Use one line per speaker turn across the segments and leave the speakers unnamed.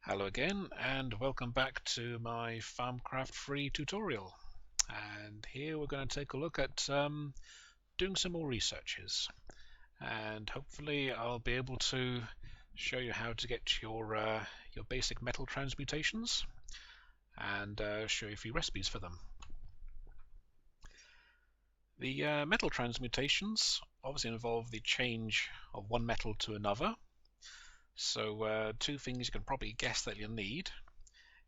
Hello again and welcome back to my Thaumcraft free tutorial, and here we're going to take a look at doing some more researches, and hopefully I'll be able to show you how to get your basic metal transmutations and show you a few recipes for them. The metal transmutations obviously involve the change of one metal to another. So two things you can probably guess that you'll need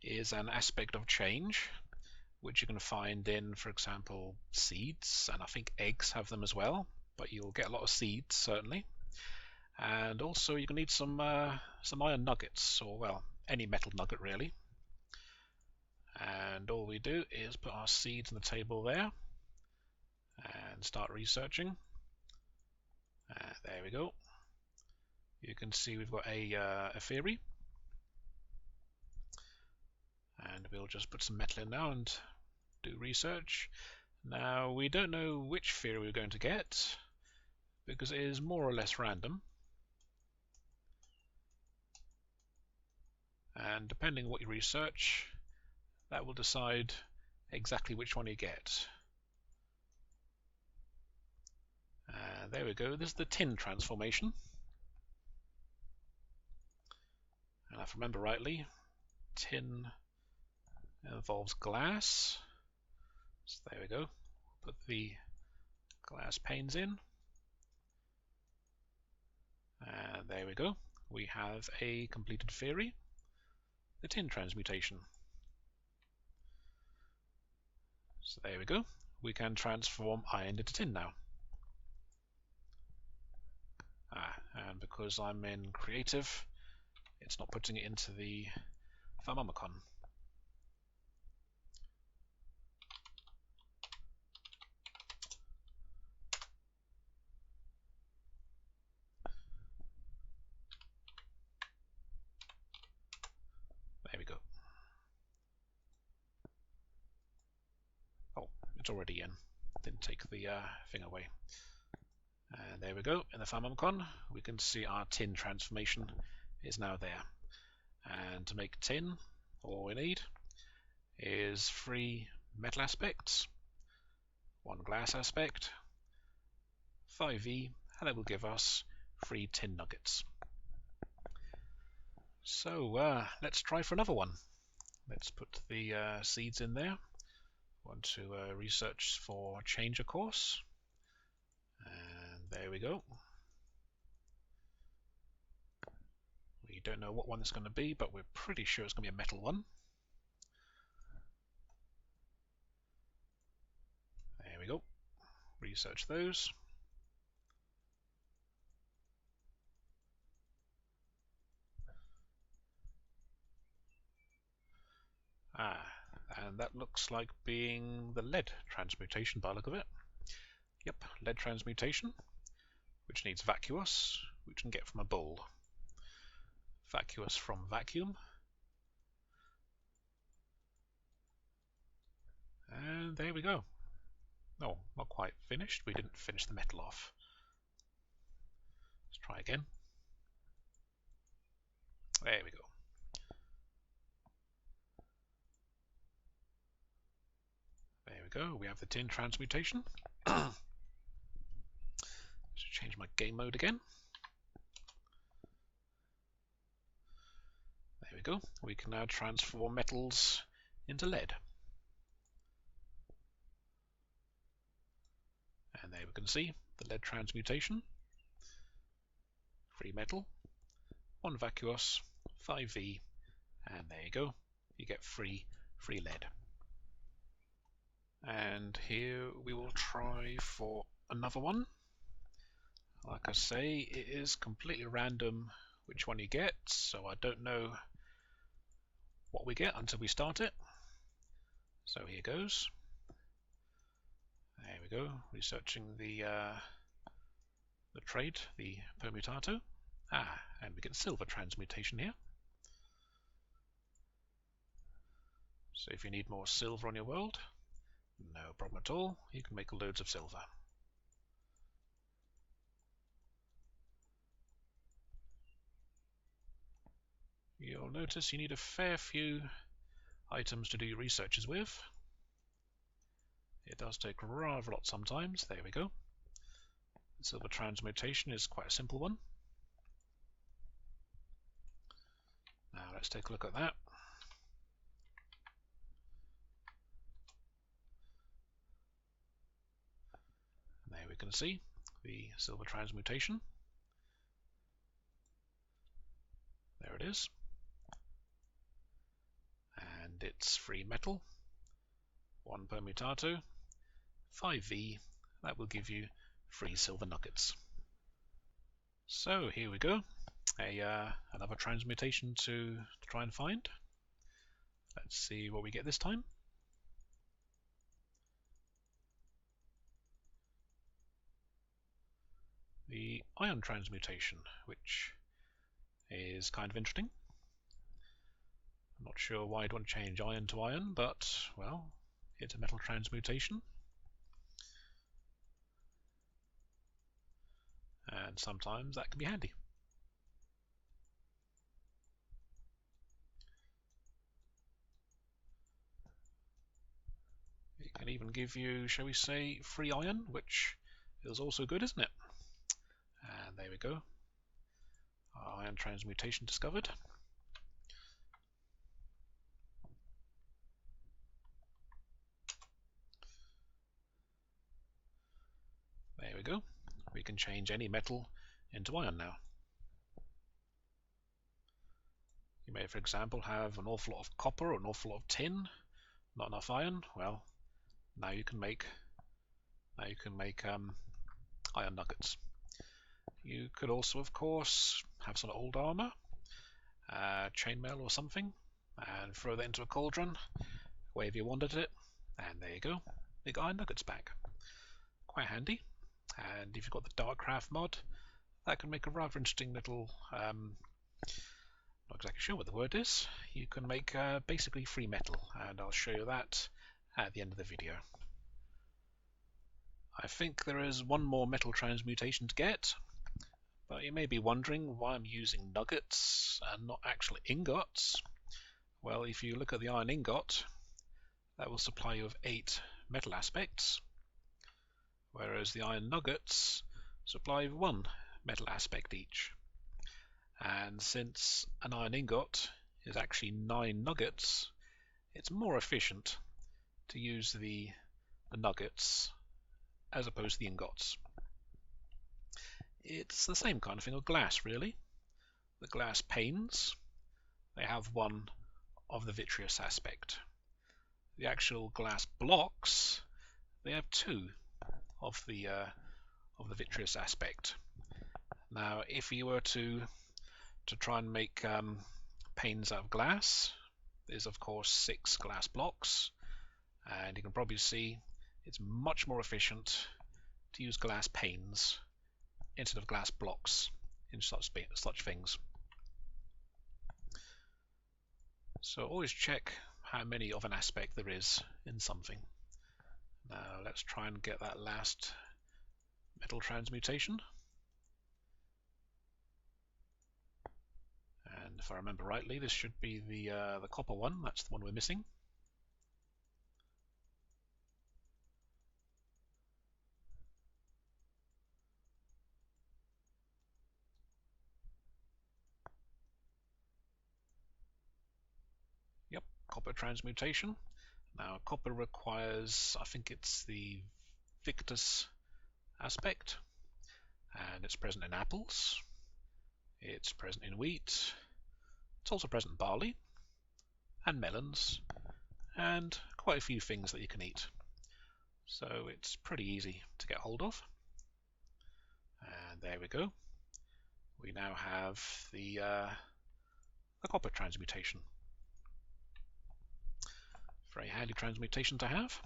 is an aspect of change, which you can find in, for example, seeds, and I think eggs have them as well, but you'll get a lot of seeds certainly. And also you can need some iron nuggets, or well, any metal nugget really. And all we do is put our seeds on the table there and start researching. There we go. You can see we've got a theory, and we'll just put some metal in now and do research. Now we don't know which theory we're going to get because it is more or less random, and depending on what you research, that will decide exactly which one you get. There we go, this is the tin transformation, and if I remember rightly, tin involves glass. So there we go, put the glass panes in, and there we go, we have a completed theory, the tin transmutation. So there we go, we can transform iron into tin now. And because I'm in creative, it's not putting it into the Thaumcraft. There we go. Oh, it's already in. Didn't take the thing away. And there we go. In the Thaumcraft, we can see our tin transformation is now there. And to make tin, all we need is 3 metal aspects, 1 glass aspect, 5e, and that will give us 3 tin nuggets. So let's try for another one. Let's put the seeds in there. Want to research for change of course, and there we go. We don't know what one it's going to be, but we're pretty sure it's going to be a metal one. There we go. Research those. And that looks like being the lead transmutation by the look of it. Yep, lead transmutation, which needs vacuous, which you can get from a bowl. Vacuous from vacuum. And there we go. Oh, not quite finished. We didn't finish the metal off. Let's try again. There we go. There we go. We have the tin transmutation. Let's change my game mode again. There we go. We can now transform metals into lead. And there we can see the lead transmutation. 3 metal, 1 vacuous, 5v, and there you go. You get free lead. And here we will try for another one. Like I say, it is completely random which one you get, so I don't know what we get until we start it. So here goes. There we go, researching the trade, the permutato. And we get silver transmutation here. So if you need more silver on your world, no problem at all, you can make loads of silver. you'll notice you need a fair few items to do your researches with. It does take rather a lot sometimes. There we go. The silver transmutation is quite a simple one. Now let's take a look at that. And there we can see the silver transmutation. There it is. And it's free metal, 1 permutato, 5V. That will give you free silver nuggets. So here we go. Another transmutation to try and find. Let's see what we get this time. The iron transmutation, which is kind of interesting. I'm not sure why I'd want to change iron to iron, but, well, it's a metal transmutation. And sometimes that can be handy. It can even give you, shall we say, free iron, which is also good, isn't it? And there we go. Our iron transmutation discovered. There we go. We can change any metal into iron now. You may, for example, have an awful lot of copper or an awful lot of tin, not enough iron. Well, now you can make iron nuggets. You could also, of course, have some old armor, chainmail or something, and throw that into a cauldron, wherever you wanted it, and there you go. Big iron nuggets back. Quite handy. And if you've got the Thaumcraft mod, that can make a rather interesting little, not exactly sure what the word is. You can make basically free metal, and I'll show you that at the end of the video. I think there is one more metal transmutation to get, but you may be wondering why I'm using nuggets and not actual ingots. Well, if you look at the iron ingot, that will supply you with 8 metal aspects, whereas the iron nuggets supply 1 metal aspect each. And since an iron ingot is actually 9 nuggets, it's more efficient to use the nuggets as opposed to the ingots. It's the same kind of thing with glass, really. The glass panes, they have 1 of the vitreous aspect. The actual glass blocks, they have 2 of the vitreous aspect. Now, if you were to try and make panes out of glass, there's of course 6 glass blocks, and you can probably see it's much more efficient to use glass panes instead of glass blocks in such things. So always check how many of an aspect there is in something. Now let's try and get that last metal transmutation. And if I remember rightly, this should be the copper one. That's the one we're missing. Yep, copper transmutation. Now copper requires, I think it's the Victus aspect, and it's present in apples, it's present in wheat, it's also present in barley and melons, and quite a few things that you can eat. So it's pretty easy to get hold of. And there we go. We now have the copper transmutation. Very handy transmutation to have.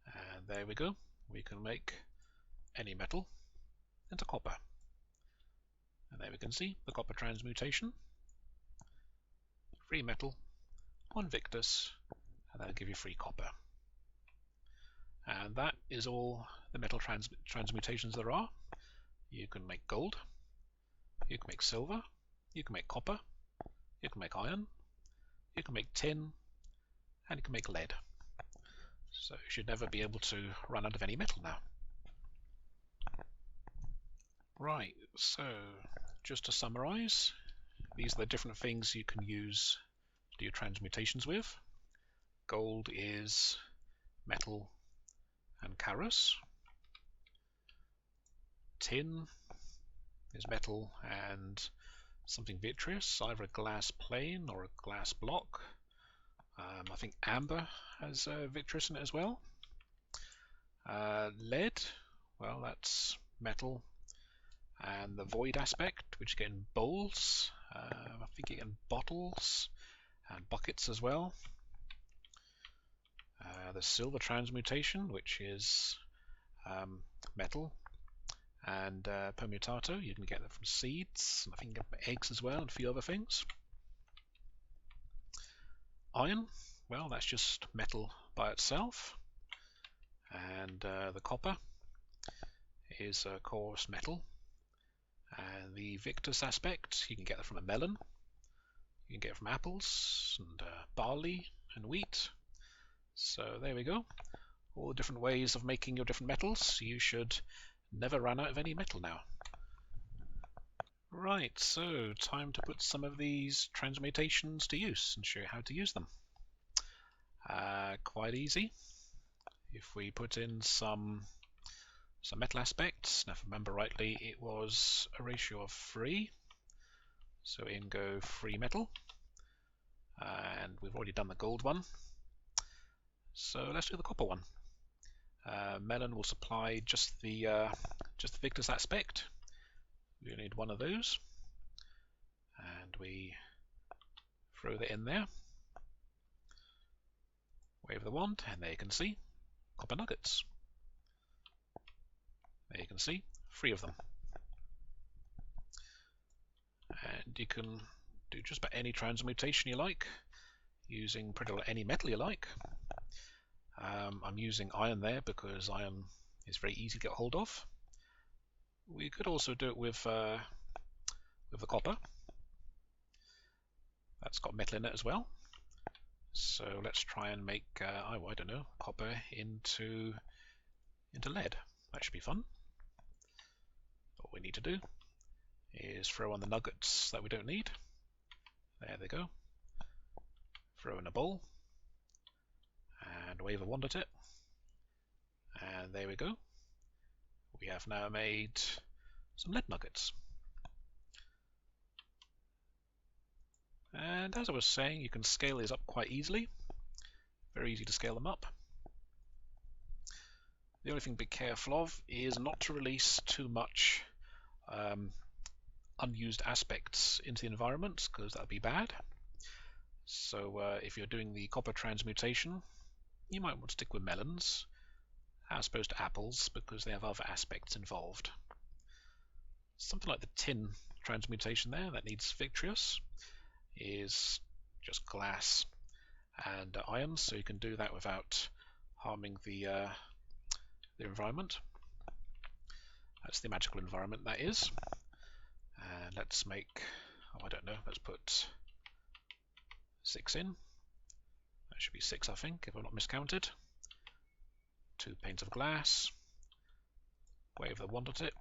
And there we go. We can make any metal into copper. And there we can see the copper transmutation. Free metal, 1 Victus, and that'll give you free copper. And that is all the metal transmutations there are. You can make gold, You can make silver, you can make copper, you can make iron, you can make tin, and you can make lead. So you should never be able to run out of any metal now. Right, so just to summarize, these are the different things you can use to do your transmutations with. Gold is metal and Chaos. Tin is metal and something vitreous, either a glass plane or a glass block. I think amber has vitreous in it as well. Lead, well, that's metal and the void aspect, which you get in bowls. I think you get in bottles and buckets as well. The silver transmutation, which is metal and permutato. You can get that from seeds, and I think you can get eggs as well, and a few other things. Iron, well, that's just metal by itself, and the copper is coarse metal, and the victus aspect, you can get that from a melon, you can get it from apples and barley and wheat. So there we go, all the different ways of making your different metals. You should never run out of any metal now. Right, so time to put some of these transmutations to use and show you how to use them. Quite easy. If we put in some metal aspects, now if I remember rightly, it was a ratio of 3. So in go 3 metal, and we've already done the gold one. So let's do the copper one. Melon will supply just the victus aspect. We need one of those, and we throw that in there. Wave the wand, and there you can see copper nuggets. There you can see 3 of them. And you can do just about any transmutation you like, using pretty much any metal you like. I'm using iron there because iron is very easy to get hold of. We could also do it with the copper. That's got metal in it as well. So let's try and make I don't know, copper into lead. That should be fun. All we need to do is throw on the nuggets that we don't need. There they go. Throw in a bowl and wave a wand at it, and there we go. We have now made some lead nuggets. And as I was saying, you can scale these up quite easily. Very easy to scale them up. The only thing to be careful of is not to release too much unused aspects into the environment, because that would be bad. So if you're doing the copper transmutation, you might want to stick with melons as opposed to apples, because they have other aspects involved. Something like the tin transmutation there, that needs vitreous, is just glass and iron, so you can do that without harming the environment. That's the magical environment, that is. And let's make, I don't know, let's put 6 in. That should be 6, I think, if I'm not miscounted. 2 panes of glass. Wave the wand at it,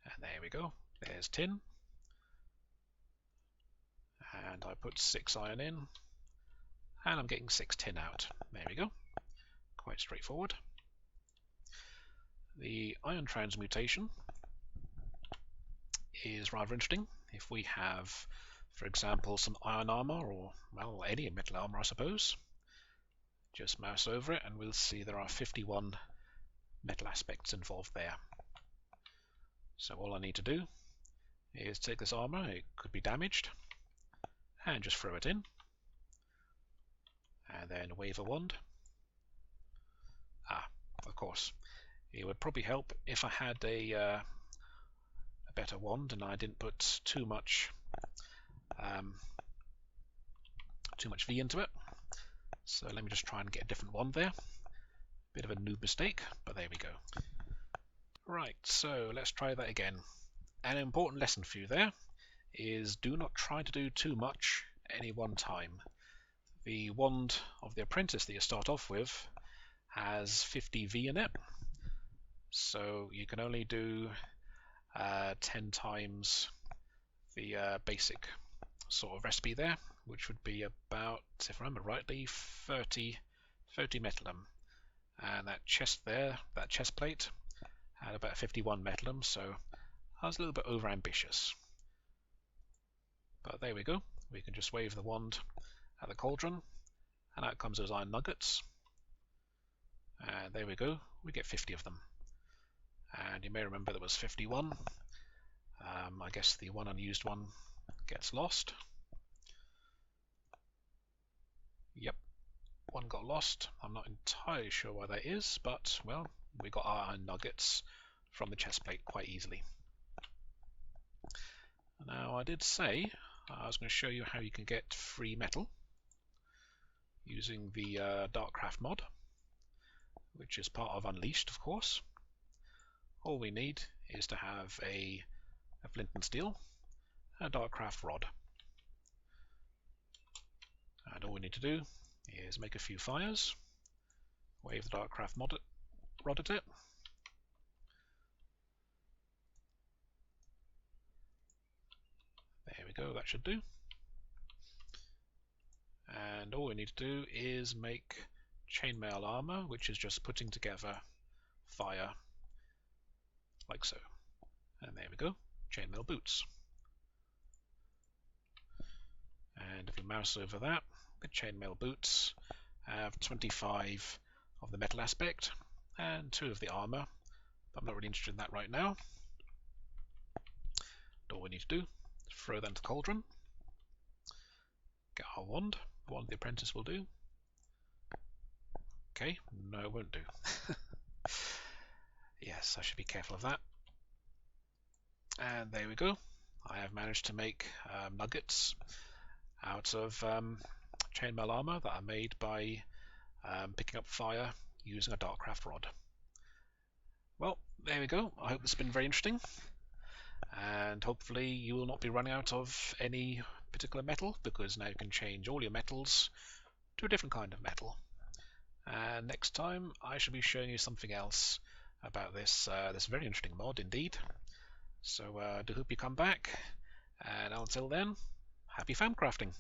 and there we go. There's tin. And I put 6 iron in, and I'm getting 6 tin out. There we go. Quite straightforward. The iron transmutation is rather interesting. If we have, for example, some iron armor, or, well, any metal armor, I suppose, just mouse over it and we'll see there are 51 metal aspects involved there. So all I need to do is take this armor, it could be damaged, and just throw it in, and then wave a wand. Of course, it would probably help if I had a better wand and I didn't put too much V into it. So let me just try and get a different wand there. Bit of a noob mistake, but there we go. Right, so let's try that again. an important lesson for you there is do not try to do too much at any one time. The wand of the apprentice that you start off with has 50V in it, so you can only do 10 times the basic sort of recipe there, which would be about, if I remember rightly, 30 metallum. And that chest there, that chest plate, had about 51 metallum, so I was a little bit over ambitious. But there we go. We can just wave the wand at the cauldron, and out comes those iron nuggets. And there we go. We get 50 of them. And you may remember there was 51. I guess the one unused one gets lost. Yep, one got lost. I'm not entirely sure why that is, but well, we got our iron nuggets from the chest plate quite easily. Now, I did say I was going to show you how you can get free metal using the Thaumcraft mod, which is part of Unleashed, of course. All we need is to have a flint and steel, and a Thaumcraft rod. And all we need to do is make a few fires, wave the Thaumcraft rod at it, there we go, that should do. And all we need to do is make chainmail armor, which is just putting together fire like so. And there we go, chainmail boots. And if we mouse over that, the chainmail boots have 25 of the metal aspect and 2 of the armor, but I'm not really interested in that right now. All we need to do is throw that into the cauldron, get our wand. The wand the apprentice will do. Okay, no, it won't do. Yes, I should be careful of that. And there we go. I have managed to make nuggets out of chainmail armor that are made by picking up fire using a Thaumcraft rod. Well, there we go. I hope this has been very interesting, and hopefully you will not be running out of any particular metal, because now you can change all your metals to a different kind of metal. And next time I shall be showing you something else about this very interesting mod indeed. So I do hope you come back, and until then, happy Thaumcrafting!